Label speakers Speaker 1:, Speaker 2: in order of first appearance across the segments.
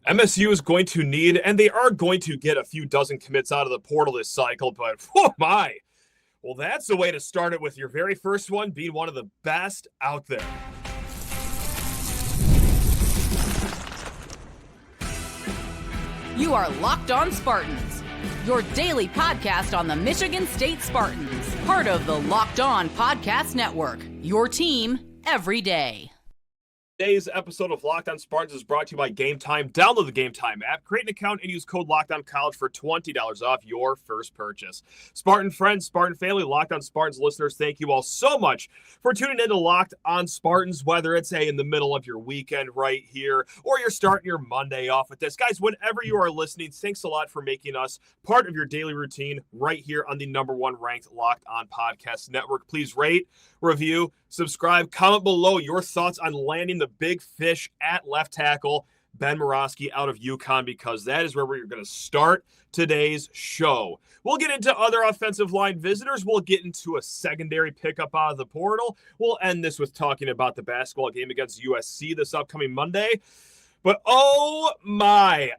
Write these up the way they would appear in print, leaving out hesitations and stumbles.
Speaker 1: MSU is going to need, and they are going to get a few dozen commits out of the portal this cycle, but oh my. Well, that's the way to start it with your very first one being one of the best out there.
Speaker 2: You are Locked On Spartans, your daily podcast on the Michigan State Spartans, part of the Locked On Podcast Network, your team every day.
Speaker 1: Today's episode of Locked On Spartans is brought to you by Game Time. Download the Game Time app, create an account, and use code LOCKEDONCollege for $20 off your first purchase. Spartan friends, Spartan family, Locked On Spartans listeners, thank you all so much for tuning in to Locked On Spartans, whether it's in the middle of your weekend right here, or you're starting your Monday off with this. Guys, whenever you are listening, thanks a lot for making us part of your daily routine right here on the #1 ranked Locked On Podcast Network. Please rate, review, subscribe, comment below your thoughts on landing the big fish at left tackle, Ben Murawski out of UConn, because that is where we're going to start today's show. We'll get into other offensive line visitors. We'll get into a secondary pickup out of the portal. We'll end this with talking about the basketball game against USC this upcoming Monday. But oh my,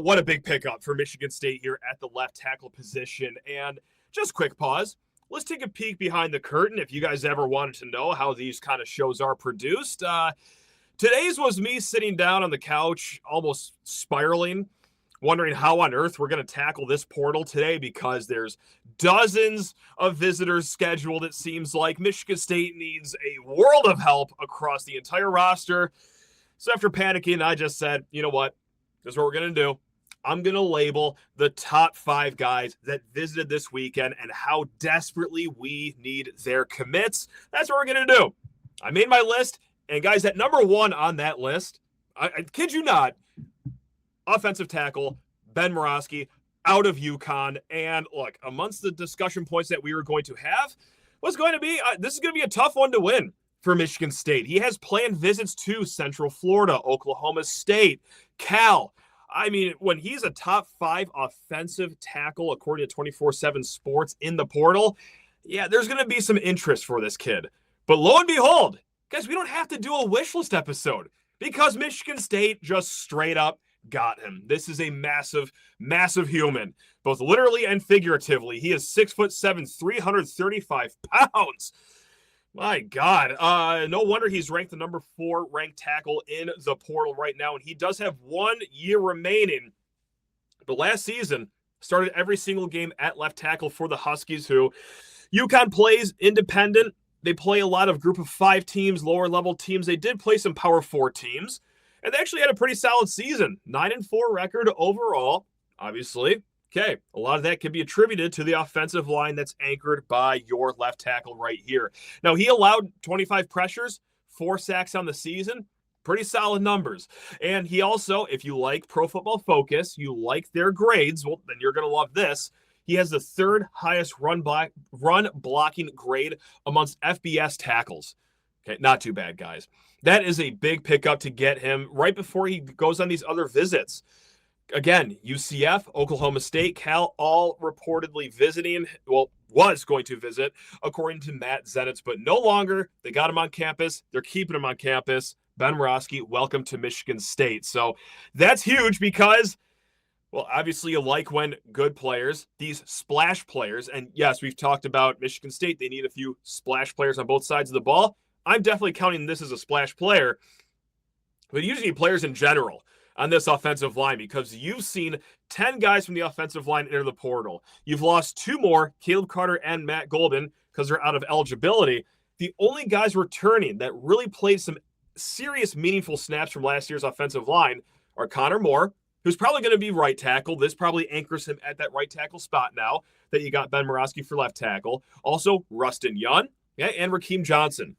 Speaker 1: what a big pickup for Michigan State here at the left tackle position. And just quick pause. Let's take a peek behind the curtain if you guys ever wanted to know how these kind of shows are produced. Today's was me sitting down on the couch, almost spiraling, wondering how on earth we're going to tackle this portal today, because there's dozens of visitors scheduled. It seems like Michigan State needs a world of help across the entire roster. So after panicking, I just said, you know what? This is what we're going to do. I'm going to label the top 5 guys that visited this weekend and how desperately we need their commits. That's what we're going to do. I made my list, and guys, at number 1 on that list, I kid you not, offensive tackle Ben Murawski out of UConn. And look, amongst the discussion points that we were going to have was going to be, this is going to be a tough one to win for Michigan State. He has planned visits to Central Florida, Oklahoma State, Cal. I mean, when he's a top 5 offensive tackle, according to 24/7 Sports in the portal, yeah, there's going to be some interest for this kid. But lo and behold, guys, we don't have to do a wish list episode because Michigan State just straight up got him. This is a massive, massive human, both literally and figuratively. He is 6'7", 335 pounds. My God. No wonder he's ranked the number 4 ranked tackle in the portal right now. And he does have 1 year remaining. But last season, started every single game at left tackle for the Huskies, who UConn plays independent. They play a lot of group of 5 teams, lower level teams. They did play some power 4 teams. And they actually had a pretty solid season. 9-4 record overall, obviously. Okay, a lot of that can be attributed to the offensive line that's anchored by your left tackle right here. Now, he allowed 25 pressures, 4 sacks on the season. Pretty solid numbers. And he also, if you like Pro Football Focus, you like their grades, well, then you're going to love this. He has the 3rd highest run blocking grade amongst FBS tackles. Okay, not too bad, guys. That is a big pickup to get him right before he goes on these other visits. Again, UCF, Oklahoma State, Cal, all reportedly visiting, well, was going to visit, according to Matt Zenitz, but no longer. They got him on campus. They're keeping him on campus. Ben Murawski, welcome to Michigan State. So that's huge because, well, obviously you like when good players, these splash players, and yes, we've talked about Michigan State. They need a few splash players on both sides of the ball. I'm definitely counting this as a splash player, but usually players in general on this offensive line, because you've seen 10 guys from the offensive line enter the portal. You've lost 2 more, Caleb Carter and Matt Golden, because they're out of eligibility. The only guys returning that really played some serious, meaningful snaps from last year's offensive line are Connor Moore, who's probably going to be right tackle. This probably anchors him at that right tackle spot now that you got Ben Murawski for left tackle. Also, Rustin Young, and Rakeem Johnson.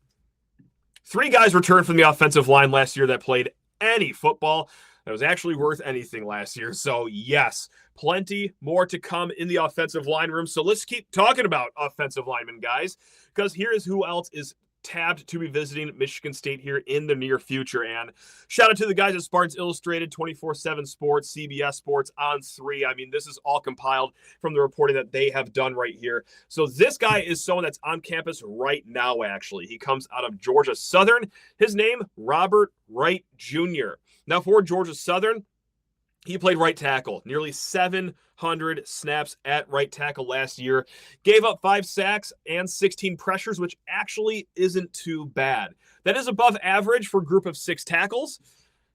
Speaker 1: 3 guys returned from the offensive line last year that played any football that was actually worth anything last year. So yes, plenty more to come in the offensive line room. So let's keep talking about offensive linemen, guys, because here is who else is tabbed to be visiting Michigan State here in the near future. And shout out to the guys at Spartans Illustrated, 24/7 Sports, CBS Sports, On 3. I mean, this is all compiled from the reporting that they have done right here. So this guy is someone that's on campus right now, actually. He comes out of Georgia Southern. His name, Robert Wright Jr. Now, for Georgia Southern, He played right tackle, nearly 700 snaps at right tackle last year. Gave up 5 sacks and 16 pressures, which actually isn't too bad. That is above average for a group of 6 tackles.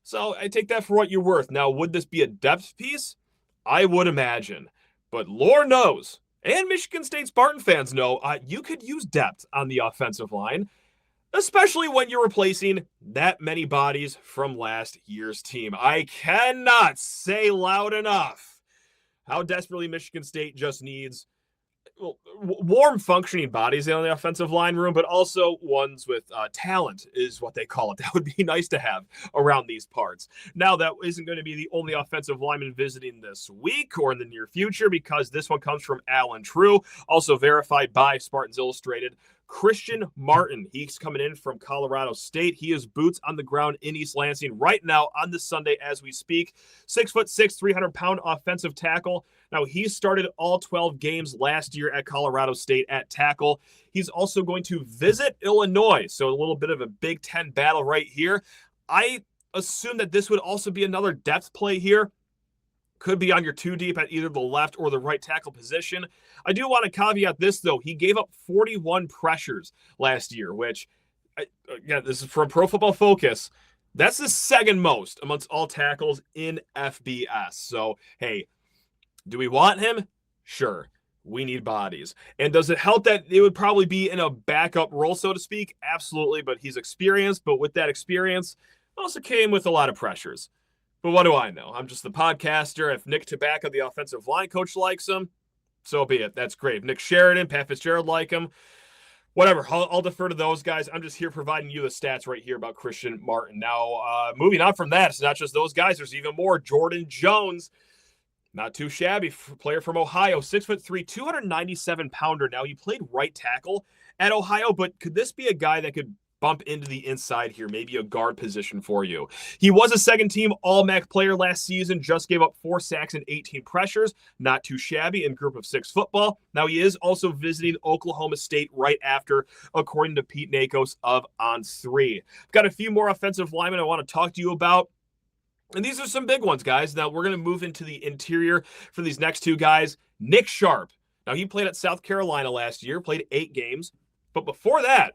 Speaker 1: So I take that for what you're worth. Now, would this be a depth piece? I would imagine. But Lord knows, and Michigan State Spartan fans know, you could use depth on the offensive line, especially when you're replacing that many bodies from last year's team. I cannot say loud enough how desperately Michigan State just needs warm functioning bodies in the offensive line room, but also ones with talent is what they call it. That would be nice to have around these parts. Now, that isn't going to be the only offensive lineman visiting this week or in the near future, because this one comes from Alan True, also verified by Spartans Illustrated. Christian Martin, he's coming in from Colorado State. He is boots on the ground in East Lansing right now on this Sunday as we speak. 6'6", 300-pound offensive tackle. Now, he started all 12 games last year at Colorado State at tackle. He's also going to visit Illinois, so a little bit of a Big Ten battle right here. I assume that this would also be another depth play here. Could be on your 2 deep at either the left or the right tackle position. I do want to caveat this, though. He gave up 41 pressures last year, which, again, this is from Pro Football Focus. That's the second most amongst all tackles in FBS. So, hey, do we want him? Sure. We need bodies. And does it help that it would probably be in a backup role, so to speak? Absolutely, but he's experienced. But with that experience, also came with a lot of pressures. But what do I know? I'm just the podcaster. If Nick Tabacca, the offensive line coach, likes him, so be it. That's great. If Nick Sheridan, Pat Fitzgerald like him, whatever. I'll defer to those guys. I'm just here providing you the stats right here about Christian Martin. Now, moving on from that, it's not just those guys. There's even more. Jordan Jones, not too shabby, player from Ohio, 6'3", 297-pounder. Now, he played right tackle at Ohio, but could this be a guy that could bump into the inside here, maybe a guard position for you? He was a second-team All-MAC player last season, just gave up 4 sacks and 18 pressures. Not too shabby in group of 6 football. Now, he is also visiting Oklahoma State right after, according to Pete Nakos of On3. I've got a few more offensive linemen I want to talk to you about. And these are some big ones, guys. Now, we're going to move into the interior for these next 2 guys. Nick Sharp. Now, he played at South Carolina last year, played 8 games. But before that,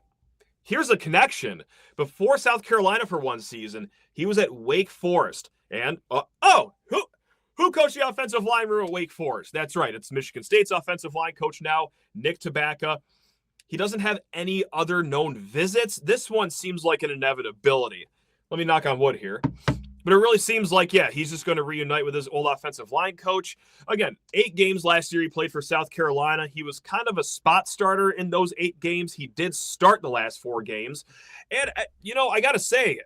Speaker 1: here's a connection. Before South Carolina for one season, he was at Wake Forest. And, who coached the offensive line room at Wake Forest? That's right. It's Michigan State's offensive line coach now, Nick Tabacca. He doesn't have any other known visits. This one seems like an inevitability. Let me knock on wood here. But it really seems like, yeah, he's just going to reunite with his old offensive line coach. Again, 8 games last year he played for South Carolina. He was kind of a spot starter in those 8 games. He did start the last 4 games. And, I got to say,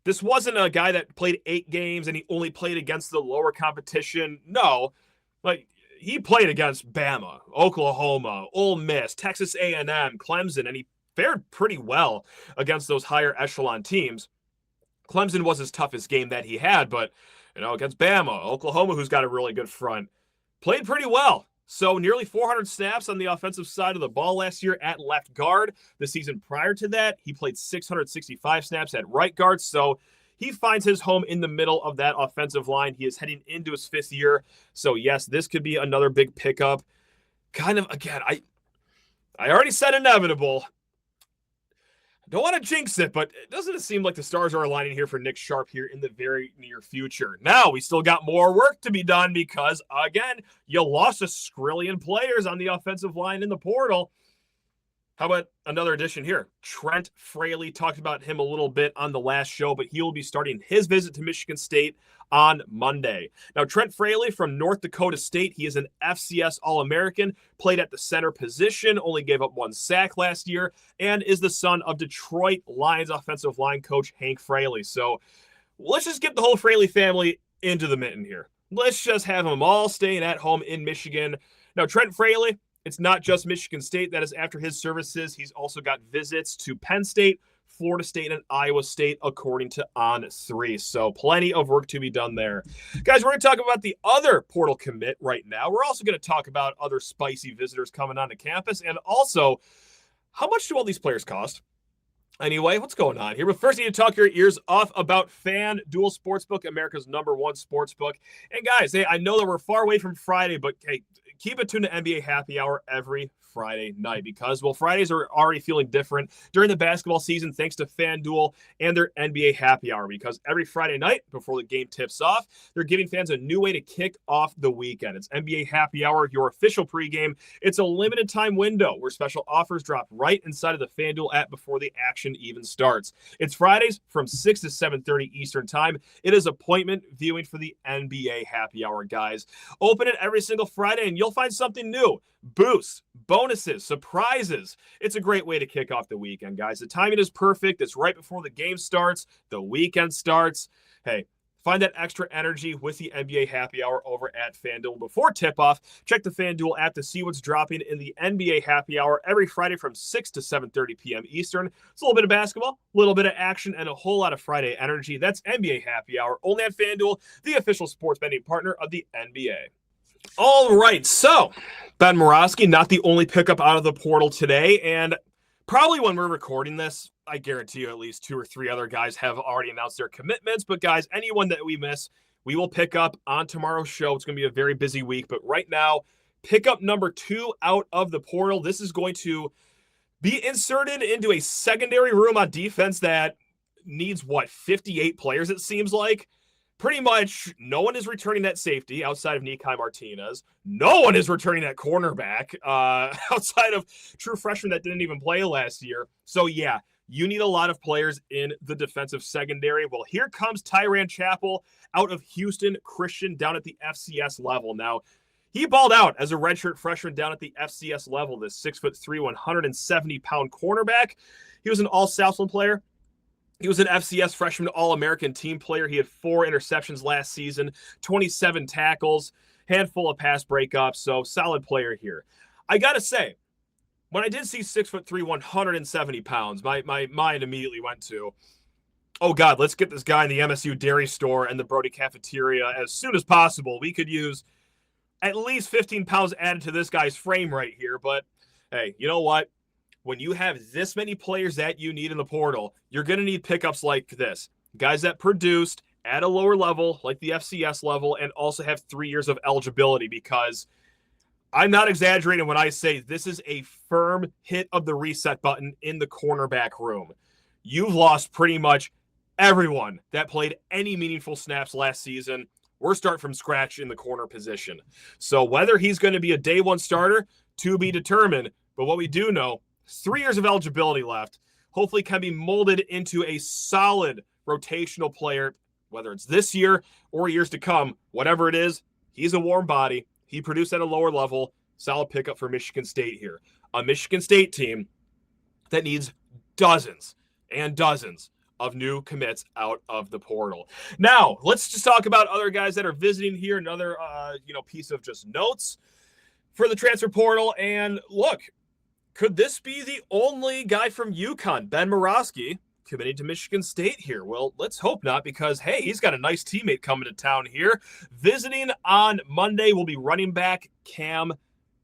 Speaker 1: this wasn't a guy that played 8 games and he only played against the lower competition. No, he played against Bama, Oklahoma, Ole Miss, Texas A&M, Clemson, and he fared pretty well against those higher echelon teams. Clemson was his toughest game that he had, but, against Bama, Oklahoma, who's got a really good front, played pretty well. So nearly 400 snaps on the offensive side of the ball last year at left guard. The season prior to that, he played 665 snaps at right guard. So he finds his home in the middle of that offensive line. He is heading into his 5th year. So, yes, this could be another big pickup. Kind of, again, I already said inevitable. Don't want to jinx it, but doesn't it seem like the stars are aligning here for Nick Sharp here in the very near future? Now, we still got more work to be done because, again, you lost a skrillion players on the offensive line in the portal. How about another addition here? Trent Fraley, talked about him a little bit on the last show, but he will be starting his visit to Michigan State on Monday. Now, Trent Fraley from North Dakota State, he is an FCS All-American, played at the center position, only gave up 1 sack last year, and is the son of Detroit Lions offensive line coach Hank Fraley. So let's just get the whole Fraley family into the mitten here. Let's just have them all staying at home in Michigan. Now, Trent Fraley, it's not just Michigan State that is after his services. He's also got visits to Penn State, Florida State, and Iowa State, according to On3. So plenty of work to be done there. Guys, we're going to talk about the other portal commit right now. We're also going to talk about other spicy visitors coming onto campus. And also, how much do all these players cost? Anyway, what's going on here? But first, you need to talk your ears off about FanDuel Sportsbook, America's #1 sportsbook. And guys, hey, I know that we're far away from Friday, but hey, keep it tuned to NBA Happy Hour every Friday night because, well, Fridays are already feeling different during the basketball season thanks to FanDuel and their NBA Happy Hour because every Friday night before the game tips off, they're giving fans a new way to kick off the weekend. It's NBA Happy Hour, your official pregame. It's a limited time window where special offers drop right inside of the FanDuel app before the action even starts. It's Fridays from 6 to 7:30 Eastern time. It is appointment viewing for the NBA Happy Hour, guys. Open it every single Friday and you'll find something new. Boosts, bonuses, surprises. It's a great way to kick off the weekend, guys. The timing is perfect. It's right before the game starts. The weekend starts. Hey, find that extra energy with the NBA Happy Hour over at FanDuel before tip-off. Check the FanDuel app to see what's dropping in the NBA Happy Hour every Friday from 6 to 7:30 p.m. Eastern. It's a little bit of basketball, a little bit of action, and a whole lot of Friday energy. That's NBA Happy Hour, only at FanDuel, the official sports betting partner of the NBA. All right, so Ben Murawski, not the only pickup out of the portal today, and probably when we're recording this, I guarantee you at least 2 or 3 other guys have already announced their commitments. But guys, anyone that we miss, we will pick up on tomorrow's show. It's going to be a very busy week. But right now, pickup number 2 out of the portal. This is going to be inserted into a secondary room on defense that needs, 58 players, it seems like. Pretty much no one is returning that safety outside of Nikai Martinez. No one is returning that cornerback outside of true freshmen that didn't even play last year. So, yeah, you need a lot of players in the defensive secondary. Well, here comes Tyran Chappell out of Houston Christian down at the FCS level. Now, he balled out as a redshirt freshman down at the FCS level, this 6'3", 170-pound cornerback. He was an all-Southland player. He was an FCS freshman All-American team player. He had 4 interceptions last season, 27 tackles, handful of pass breakups, so solid player here. I got to say, when I did see 6'3", 170 pounds, my mind immediately went to, oh, God, let's get this guy in the MSU dairy store and the Brody cafeteria as soon as possible. We could use at least 15 pounds added to this guy's frame right here, but hey, you know what? When you have this many players that you need in the portal, you're going to need pickups like this. Guys that produced at a lower level, like the FCS level, and also have 3 years of eligibility because I'm not exaggerating when I say this is a firm hit of the reset button in the cornerback room. You've lost pretty much everyone that played any meaningful snaps last season. We're starting from scratch in the corner position. So whether he's going to be a day one starter, to be determined. But what we do know, 3 years of eligibility left, hopefully can be molded into a solid rotational player, whether it's this year or years to come, whatever it is, he's a warm body. He produced at a lower level. Solid pickup for Michigan State here. A Michigan State team that needs dozens and dozens of new commits out of the portal. Now, let's just talk about other guys that are visiting here. Another, piece of just notes for the transfer portal. And look, could this be the only guy from UConn, Ben Murawski, committing to Michigan State here? Well, let's hope not because, hey, he's got a nice teammate coming to town here. Visiting on Monday will be running back Cam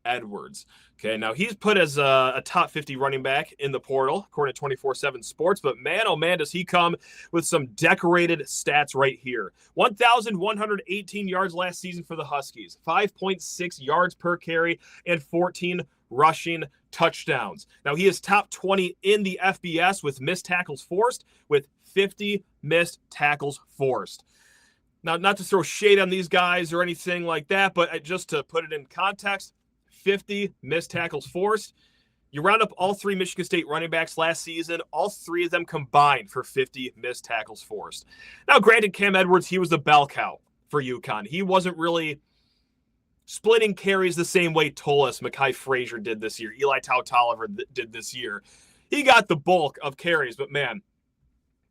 Speaker 1: Edwards. Okay, now he's put as a top 50 running back in the portal, according to 24/7 Sports, but man, oh man, does he come with some decorated stats right here. 1,118 yards last season for the Huskies, 5.6 yards per carry, and 14 rushing touchdowns. Now, he is top 20 in the FBS with missed tackles forced, with 50 missed tackles forced. Now, not to throw shade on these guys or anything like that, but just to put it in context, 50 missed tackles forced. You round up all 3 Michigan State running backs last season, all 3 of them combined for 50 missed tackles forced. Now, granted, Cam Edwards, he was the bell cow for UConn. He wasn't really splitting carries the same way Tolis, Mekhi Frazier did this year, Eli Tolliver did this year. He got the bulk of carries, but man,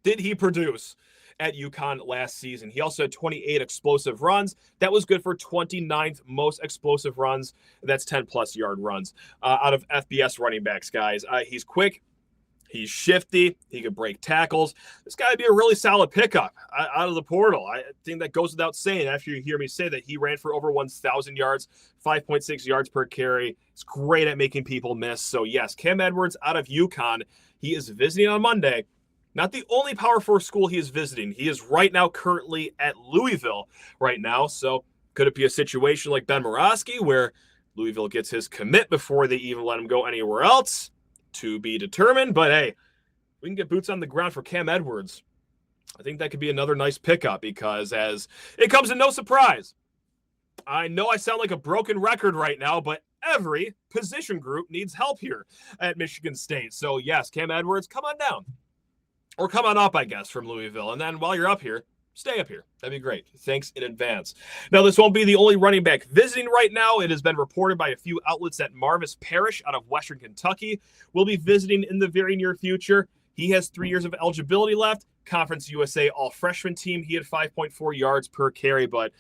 Speaker 1: did he produce at UConn last season. He also had 28 explosive runs. That was good for 29th most explosive runs. That's 10-plus yard runs out of FBS running backs, guys. He's quick. He's shifty. He could break tackles. This guy would be a really solid pickup out of the portal. I think that goes without saying after you hear me say that he ran for over 1,000 yards, 5.6 yards per carry. He's great at making people miss. So, yes, Cam Edwards out of UConn. He is visiting on Monday. Not the only Power 4 school he is visiting. He is right now currently at Louisville right now. So, could it be a situation like Ben Murawski where Louisville gets his commit before they even let him go anywhere else? To be determined, but hey, we can get boots on the ground for Cam Edwards. I think that could be another nice pickup because as it comes as no surprise, I know I sound like a broken record right now, but every position group needs help here at Michigan State. So yes, Cam Edwards, come on down. Or come on up, I guess, from Louisville. And then while you're up here, stay up here. That'd be great. Thanks in advance. Now, this won't be the only running back visiting right now. It has been reported by a few outlets that Marvis Parrish out of Western Kentucky will be visiting in the very near future. He has 3 years of eligibility left. Conference USA all-freshman team. He had 5.4 yards per carry, but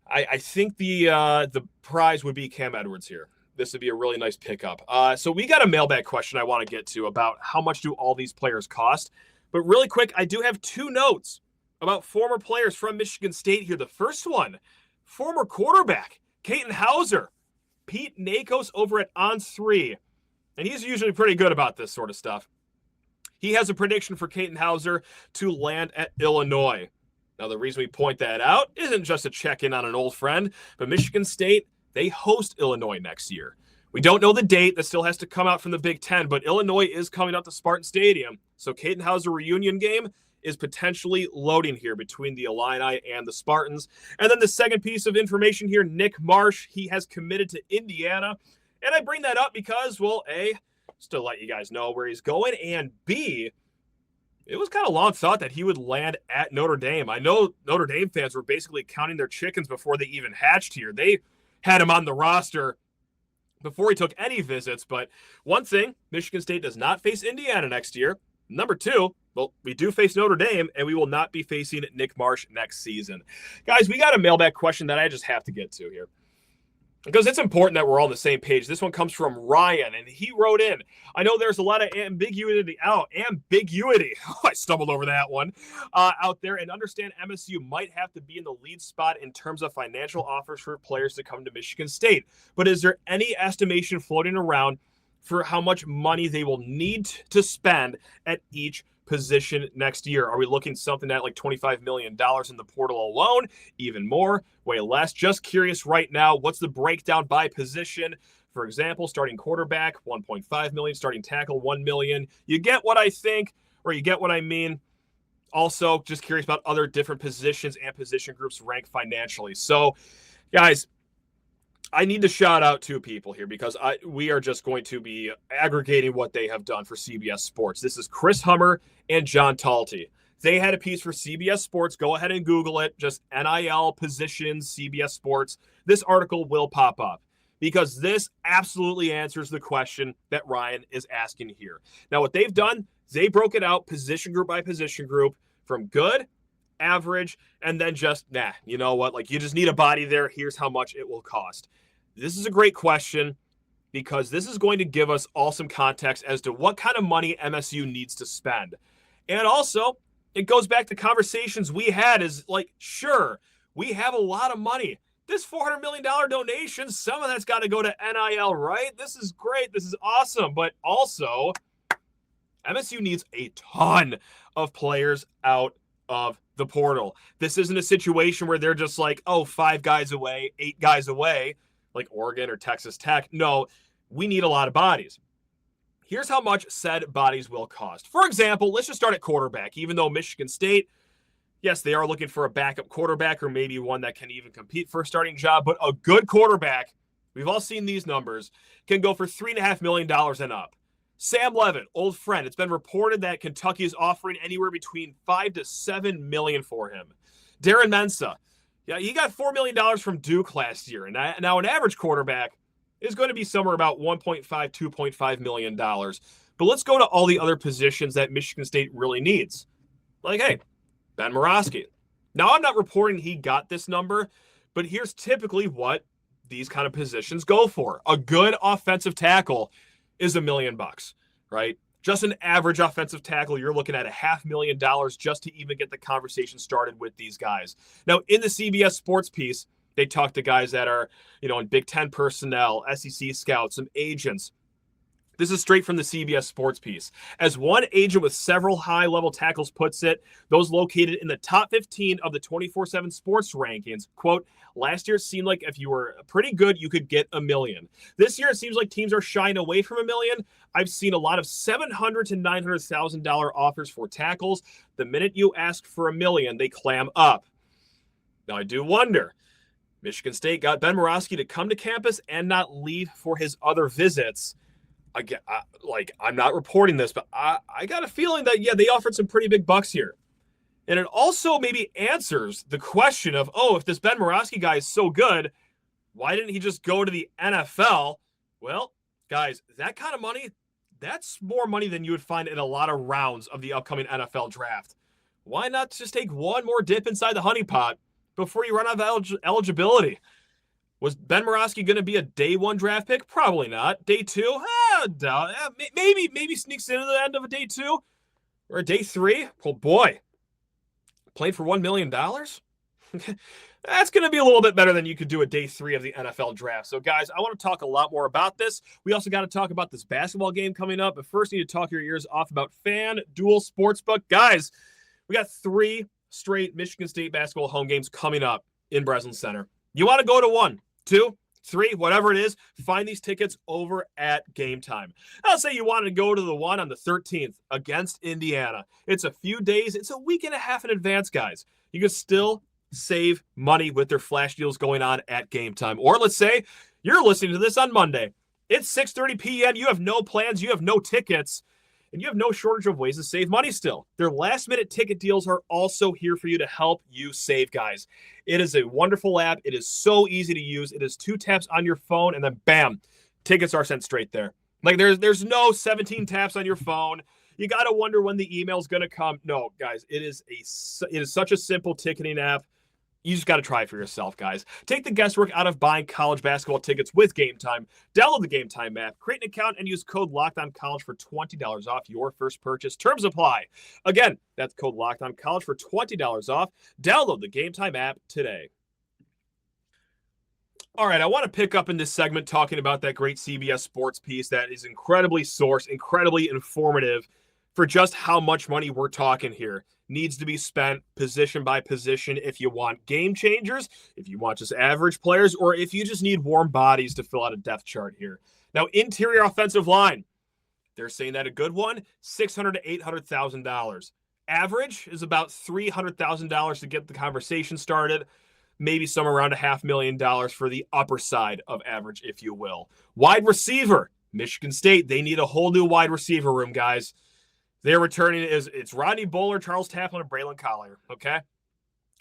Speaker 1: I think the prize would be Cam Edwards here. This would be a really nice pickup. So we got a mailbag question I want to get to about how much do all these players cost. But really quick, I do have 2 notes about former players from Michigan State here. The first one, former quarterback, Katin Hauser, Pete Nakos over at On3. And he's usually pretty good about this sort of stuff. He has a prediction for Katin Hauser to land at Illinois. Now, the reason we point that out isn't just to check in on an old friend, but Michigan State, they host Illinois next year. We don't know the date. That still has to come out from the Big Ten, but Illinois is coming out to Spartan Stadium. So Katin Hauser reunion game is potentially loading here between the Illini and the Spartans. And then the second piece of information here, Nick Marsh, he has committed to Indiana. And I bring that up because, well, A, just to let you guys know where he's going, and B, it was kind of long thought that he would land at Notre Dame. I know Notre Dame fans were basically counting their chickens before they even hatched here. They had him on the roster before he took any visits. But one thing, Michigan State does not face Indiana next year. Number 2, well, we do face Notre Dame, and we will not be facing Nick Marsh next season. Guys, we got a mailbag question that I just have to get to here because it's important that we're all on the same page. This one comes from Ryan, and he wrote in, I know there's a lot of ambiguity. I stumbled over that one out there, and understand MSU might have to be in the lead spot in terms of financial offers for players to come to Michigan State. But is there any estimation floating around for how much money they will need to spend at each position next year? Are we looking something at like $25 million in the portal alone? Even more? Way less? Just curious right now, what's the breakdown by position? For example, starting quarterback, $1.5 million, starting tackle, $1 million. You get what I think, or you get what I mean. Also, just curious about other different positions and position groups ranked financially. So, guys, I need to shout out 2 people here because we are just going to be aggregating what they have done for CBS Sports. This is Chris Hummer and John Talty. They had a piece for CBS Sports. Go ahead and Google it. Just NIL positions, CBS Sports. This article will pop up because this absolutely answers the question that Ryan is asking here. Now, what they've done, they broke it out position group by position group from good, average, and then just, you know what? Like, you just need a body there. Here's how much it will cost. This is a great question because this is going to give us all some context as to what kind of money MSU needs to spend. And also, it goes back to conversations we had is like, sure, we have a lot of money. This $400 million donation, some of that's got to go to NIL, right? This is great. This is awesome. But also, MSU needs a ton of players out of the portal. This isn't a situation where they're just like, 5 guys away, 8 guys away, like Oregon or Texas Tech. No, we need a lot of bodies. Here's how much said bodies will cost. For example, let's just start at quarterback. Even though Michigan State, yes, they are looking for a backup quarterback or maybe one that can even compete for a starting job, but a good quarterback, we've all seen these numbers, can go for $3.5 million and up. Sam Levin, old friend. It's been reported that Kentucky is offering anywhere between $5 to $7 million for him. Darren Mensah, yeah, he got $4 million from Duke last year. And now an average quarterback is going to be somewhere about $1.5, $2.5 million. But let's go to all the other positions that Michigan State really needs. Like, hey, Ben Murawski. Now, I'm not reporting he got this number, but here's typically what these kind of positions go for. A good offensive tackle is $1 million, right? Just an average offensive tackle, you're looking at $500,000 just to even get the conversation started with these guys. Now, in the CBS Sports piece, they talk to guys that are, in Big Ten personnel, SEC scouts, some agents. This is straight from the CBS Sports piece. As one agent with several high-level tackles puts it, those located in the top 15 of the 24/7 sports rankings, quote, last year it seemed like if you were pretty good, you could get $1 million. This year it seems like teams are shying away from $1 million. I've seen a lot of $700,000 to $900,000 offers for tackles. The minute you ask for $1 million, they clam up. Now I do wonder, Michigan State got Ben Murawski to come to campus and not leave for his other visits. Again, I'm not reporting this, but I got a feeling that, they offered some pretty big bucks here. And it also maybe answers the question of, if this Ben Murawski guy is so good, why didn't he just go to the NFL? Well, guys, that kind of money, that's more money than you would find in a lot of rounds of the upcoming NFL draft. Why not just take one more dip inside the honeypot before you run out of eligibility? Was Ben Murawski going to be a day one draft pick? Probably not. Day two? Maybe sneaks into the end of a day two or a day three. Oh boy, playing for $1 million? That's going to be a little bit better than you could do a day three of the NFL draft. So guys, I want to talk a lot more about this. We also got to talk about this basketball game coming up, but first you need to talk your ears off about FanDuel Sportsbook. Guys, we got 3 straight Michigan State basketball home games coming up in Breslin Center. You want to go to 1, 2, 3, whatever it is, find these tickets over at Game Time. I'll say you want to go to the one on the 13th against Indiana. It's a few days. It's a week and a half in advance, guys. You can still save money with their flash deals going on at Game Time. Or let's say you're listening to this on Monday. It's 6:30 p.m. You have no plans. You have no tickets. And you have no shortage of ways to save money still. Their last-minute ticket deals are also here for you to help you save, guys. It is a wonderful app. It is so easy to use. It is 2 taps on your phone, and then bam, tickets are sent straight there. Like there's no 17 taps on your phone. You got to wonder when the email's going to come. No, guys, it is such a simple ticketing app. You just got to try it for yourself, guys. Take the guesswork out of buying college basketball tickets with Game Time. Download the Game Time app, create an account, and use code LOCKEDONCollege for $20 off your first purchase. Terms apply. Again, that's code LOCKEDONCollege for $20 off. Download the Game Time app today. All right, I want to pick up in this segment talking about that great CBS Sports piece that is incredibly sourced, incredibly informative for just how much money we're talking here. Needs to be spent position by position if you want game changers, if you want just average players, or if you just need warm bodies to fill out a depth chart here. Now, interior offensive line, they're saying that a good one, $600,000 to $800,000. Average is about $300,000 to get the conversation started. Maybe somewhere around $500,000 for the upper side of average, if you will. Wide receiver, Michigan State, they need a whole new wide receiver room, guys. They're returning it's Rodney Bowler, Charles Taplin, and Braylon Collier, okay?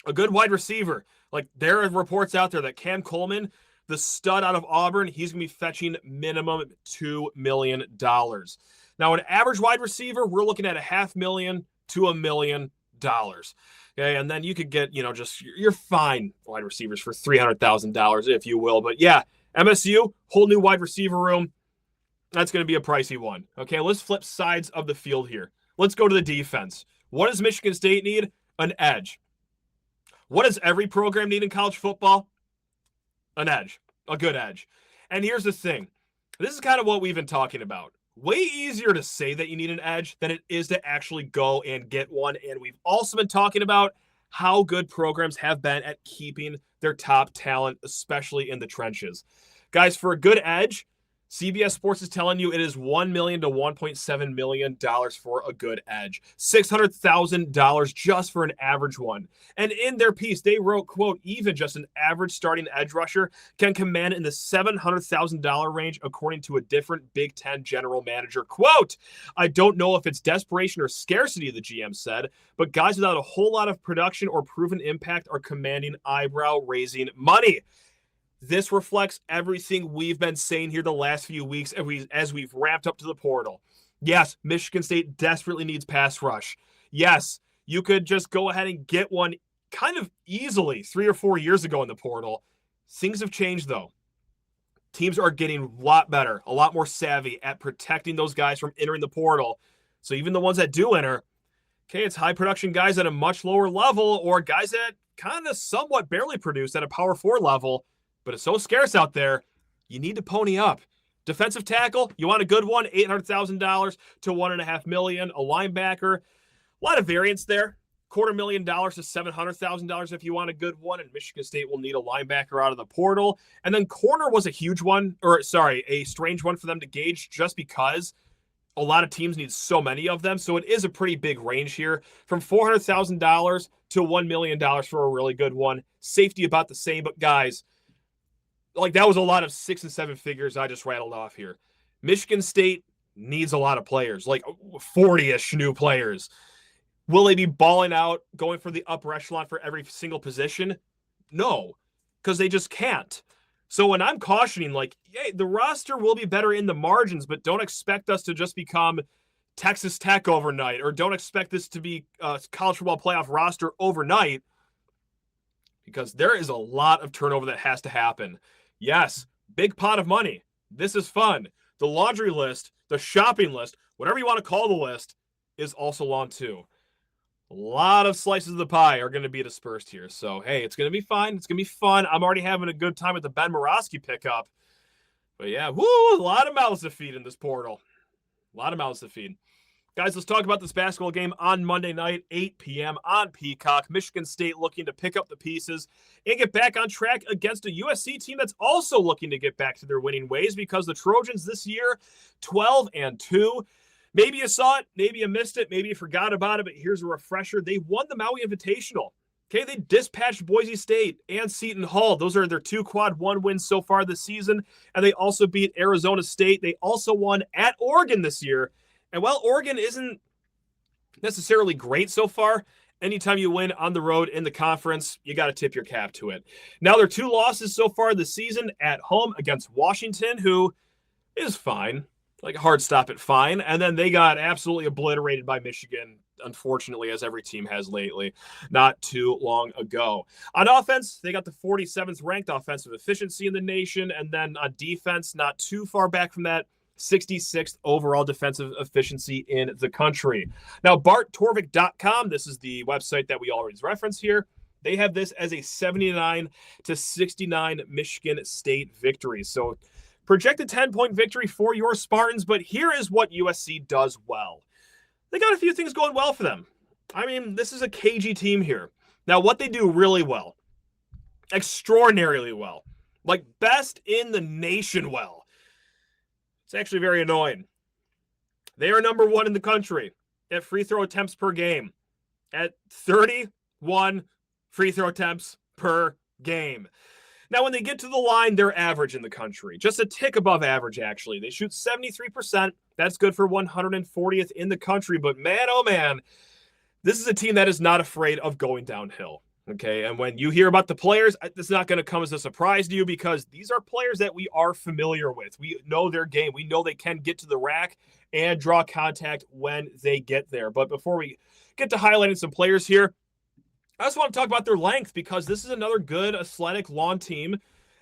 Speaker 1: A good wide receiver. Like, there are reports out there that Cam Coleman, the stud out of Auburn, he's going to be fetching minimum $2 million. Now, an average wide receiver, we're looking at $500,000 to $1 million. Okay, and then you could get, just your fine wide receivers for $300,000, if you will. But yeah, MSU, whole new wide receiver room. That's going to be a pricey one. Okay, let's flip sides of the field here. Let's go to the defense. What does Michigan State need? An edge. What does every program need in college football? An edge. A good edge. And here's the thing. This is kind of what we've been talking about. Way easier to say that you need an edge than it is to actually go and get one. And we've also been talking about how good programs have been at keeping their top talent, especially in the trenches. Guys, for a good edge, CBS Sports is telling you it is $1 million to $1.7 million for a good edge. $600,000 just for an average one. And in their piece, they wrote, quote, even just an average starting edge rusher can command in the $700,000 range, according to a different Big Ten general manager. Quote, I don't know if it's desperation or scarcity, the GM said, but guys without a whole lot of production or proven impact are commanding eyebrow-raising money. This reflects everything we've been saying here the last few weeks as we've ramped up to the portal. Yes, Michigan State desperately needs pass rush. Yes, you could just go ahead and get one kind of easily 3 or 4 years ago in the portal. Things have changed, though. Teams are getting a lot better, a lot more savvy at protecting those guys from entering the portal. So even the ones that do enter, okay, it's high production guys at a much lower level or guys that kind of somewhat barely produce at a power 4 level, but it's so scarce out there, you need to pony up. Defensive tackle, you want a good one, $800,000 to $1.5 million. A linebacker, a lot of variance there. $250,000 to $700,000 if you want a good one, and Michigan State will need a linebacker out of the portal. And then corner was a huge one, a strange one for them to gauge just because a lot of teams need so many of them. So it is a pretty big range here from $400,000 to $1 million for a really good one. Safety about the same, but guys, like that was a lot of 6 and 7 figures I just rattled off here. Michigan State needs a lot of players, like 40-ish new players. Will they be balling out, going for the upper echelon for every single position? No, because they just can't. So when I'm cautioning, like, hey, the roster will be better in the margins, but don't expect us to just become Texas Tech overnight, or don't expect this to be a college football playoff roster overnight, because there is a lot of turnover that has to happen. Yes, big pot of money. This is fun. The laundry list, the shopping list, whatever you want to call the list, is also long too. A lot of slices of the pie are going to be dispersed here. So, hey, it's going to be fine. It's going to be fun. I'm already having a good time with the Ben Murawski pickup. But yeah, a lot of mouths to feed in this portal. A lot of mouths to feed. Guys, let's talk about this basketball game on Monday night, 8 p.m. on Peacock. Michigan State looking to pick up the pieces and get back on track against a USC team that's also looking to get back to their winning ways, because the Trojans this year, 12-2. Maybe you saw it, maybe you missed it, maybe you forgot about it, but here's a refresher. They won the Maui Invitational. Okay, they dispatched Boise State and Seton Hall. Those are their 2 quad 1 wins so far this season, and they also beat Arizona State. They also won at Oregon this year. And while Oregon isn't necessarily great so far, anytime you win on the road in the conference, you got to tip your cap to it. Now, their 2 losses so far this season at home against Washington, who is fine, like a hard stop at fine. And then they got absolutely obliterated by Michigan, unfortunately, as every team has lately, not too long ago. On offense, they got the 47th ranked offensive efficiency in the nation. And then on defense, not too far back from that, 66th overall defensive efficiency in the country. Now, BartTorvik.com, this is the website that we always reference here. They have this as a 79-69 Michigan State victory. So projected 10-point victory for your Spartans, but here is what USC does well. They got a few things going well for them. I mean, this is a cagey team here. Now, what they do really well, extraordinarily well, like best in the nation well, it's actually very annoying. They are number 1 in the country at free throw attempts per game, at 31 free throw attempts per game. Now, when they get to the line, they're average in the country, just a tick above average, actually. They shoot 73%. That's good for 140th in the country. But man, oh man, this is a team that is not afraid of going downhill. Okay, and when you hear about the players, it's not going to come as a surprise to you, because these are players that we are familiar with. We know their game. We know they can get to the rack and draw contact when they get there. But before we get to highlighting some players here, I just want to talk about their length, because this is another good, athletic, long team,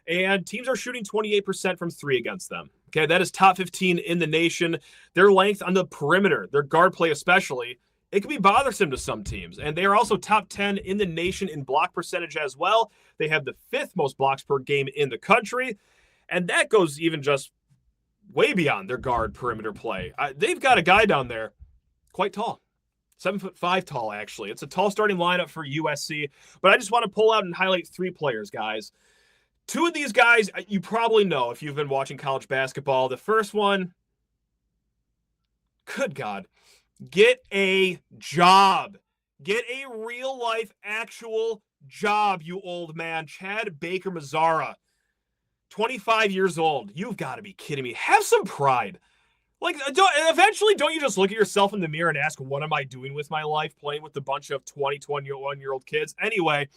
Speaker 1: and teams are shooting 28% from 3 against them. Okay, that is top 15 in the nation. Their length on the perimeter, their guard play especially, it can be bothersome to some teams. And they are also top 10 in the nation in block percentage as well. They have the 5th most blocks per game in the country. And that goes even just way beyond their guard perimeter play. They've got a guy down there quite tall. 7'5" tall, actually. It's a tall starting lineup for USC. But I just want to pull out and highlight 3 players, guys. 2 of these guys you probably know if you've been watching college basketball. The first one, good God, get a job. Get a real-life, actual job, you old man. Chad Baker Mazara, 25 years old. You've got to be kidding me. Have some pride. Like, eventually, don't you just look at yourself in the mirror and ask, what am I doing with my life, playing with a bunch of 21-year-old kids? Anyway,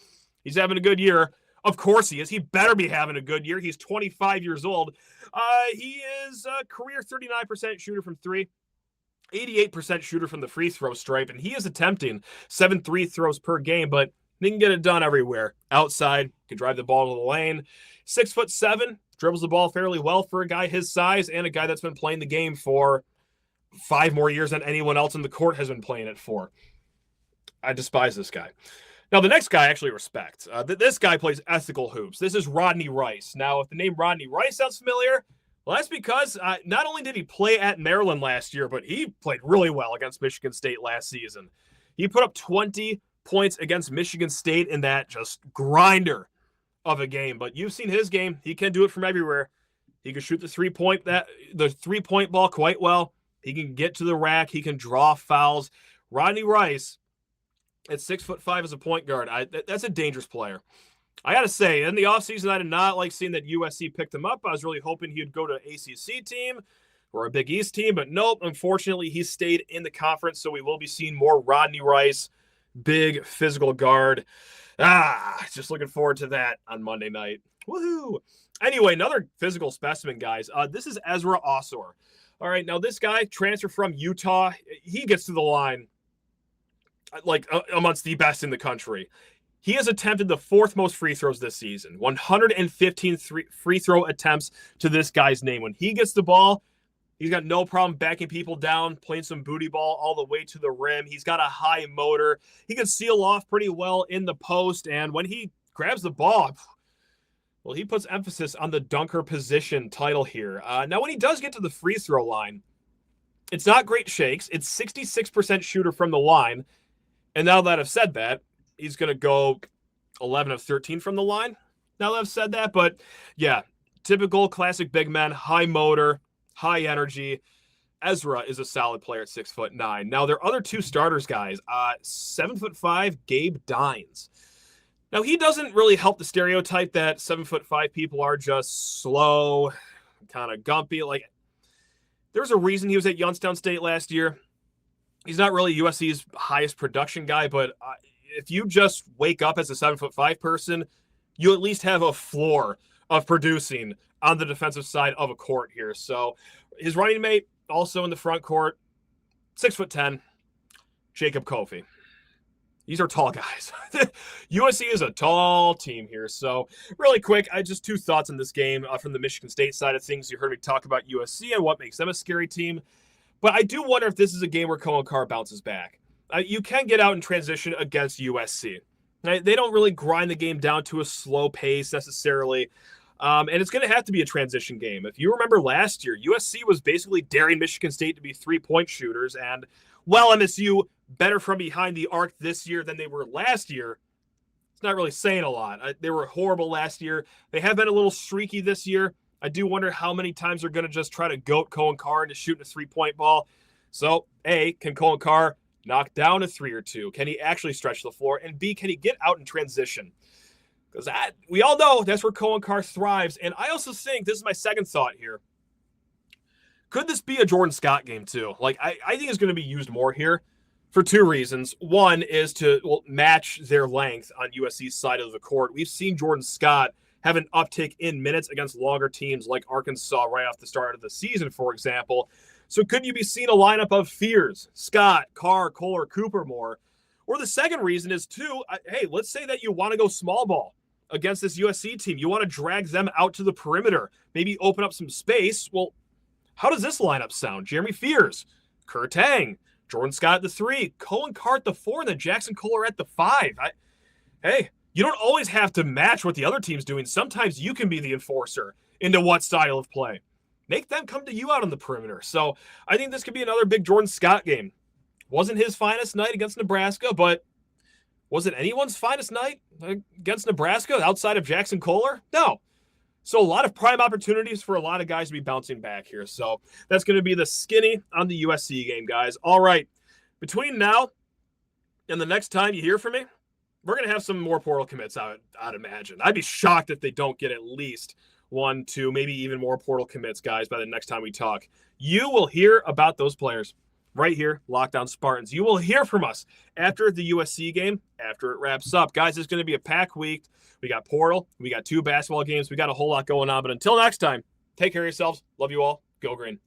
Speaker 1: he's having a good year. Of course he is. He better be having a good year. He's 25 years old. He is a career 39% shooter from 3. 88% shooter from the free throw stripe, and he is attempting 7 free throws per game, but he can get it done everywhere. Outside, can drive the ball to the lane. 6'7", dribbles the ball fairly well for a guy his size and a guy that's been playing the game for 5 more years than anyone else in the court has been playing it for. I despise this guy. Now, the next guy I actually respect. This guy plays ethical hoops. This is Rodney Rice. Now, if the name Rodney Rice sounds familiar, well, that's because not only did he play at Maryland last year, but he played really well against Michigan State last season. He put up 20 points against Michigan State in that just grinder of a game. But you've seen his game. He can do it from everywhere. He can shoot the three-point ball quite well. He can get to the rack. He can draw fouls. Rodney Rice, at 6'5" as a point guard, that's a dangerous player. I got to say, in the offseason, I did not like seeing that USC picked him up. I was really hoping he'd go to an ACC team or a Big East team, but nope. Unfortunately, he stayed in the conference, so we will be seeing more Rodney Rice, big physical guard. Just looking forward to that on Monday night. Woohoo! Anyway, another physical specimen, guys. This is Ezra Osor. All right, now this guy transferred from Utah. He gets to the line like amongst the best in the country. He has attempted the 4th most free throws this season, 115 free throw attempts to this guy's name. When he gets the ball, he's got no problem backing people down, playing some booty ball all the way to the rim. He's got a high motor. He can seal off pretty well in the post, and when he grabs the ball, well, he puts emphasis on the dunker position title here. Now, when he does get to the free throw line, it's not great shakes. It's 66% shooter from the line. And now that I've said that, he's going to go 11 of 13 from the line. Now that I've said that, but yeah, typical classic big men, high motor, high energy. Ezra is a solid player at 6'9". Now their other 2 starters, guys, 7'5", Gabe Dines. Now he doesn't really help the stereotype that 7'5" people are just slow, kind of gumpy. Like, there's a reason he was at Youngstown State last year. He's not really USC's highest production guy, but if you just wake up as a 7'5" person, you at least have a floor of producing on the defensive side of a court here. So his running mate, also in the front court, 6'10", Jacob Kofi. These are tall guys. USC is a tall team here. So really quick, just 2 thoughts on this game from the Michigan State side of things. You heard me talk about USC and what makes them a scary team. But I do wonder if this is a game where Cohen Carr bounces back. You can get out in transition against USC. Right? They don't really grind the game down to a slow pace necessarily. And it's going to have to be a transition game. If you remember last year, USC was basically daring Michigan State to be 3-point shooters. And while MSU better from behind the arc this year than they were last year, it's not really saying a lot. They were horrible last year. They have been a little streaky this year. I do wonder how many times they're going to just try to goat Cohen Carr into shooting a 3-point ball. So, A, can Cohen Carr knock down a 3 or 2? Can he actually stretch the floor? And B, can he get out in transition? Because we all know that's where Cohen Carr thrives. And I also think, this is my second thought here, could this be a Jordan Scott game too? Like, I think it's going to be used more here for 2 reasons. One is to match their length on USC's side of the court. We've seen Jordan Scott have an uptick in minutes against longer teams like Arkansas right off the start of the season, for example. So could you be seeing a lineup of Fears, Scott, Carr, Kohler, Cooper more? Or the second reason is, too, hey, let's say that you want to go small ball against this USC team. You want to drag them out to the perimeter, maybe open up some space. Well, how does this lineup sound? Jeremy Fears, Kerr Tang, Jordan Scott at the 3, Cohen Carr at the 4, and then Jackson Kohler at the 5. Hey, you don't always have to match what the other team's doing. Sometimes you can be the enforcer into what style of play. Make them come to you out on the perimeter. So I think this could be another big Jordan Scott game. Wasn't his finest night against Nebraska, but was it anyone's finest night against Nebraska outside of Jackson Kohler? No. So a lot of prime opportunities for a lot of guys to be bouncing back here. So that's going to be the skinny on the USC game, guys. All right. Between now and the next time you hear from me, we're going to have some more portal commits, I'd imagine. I'd be shocked if they don't get at least 1, 2, maybe even more portal commits, guys, by the next time we talk. You will hear about those players right here, Locked On Spartans. You will hear from us after the USC game, after it wraps up. Guys, it's going to be a packed week. We got portal. We got 2 basketball games. We got a whole lot going on. But until next time, take care of yourselves. Love you all. Go Green.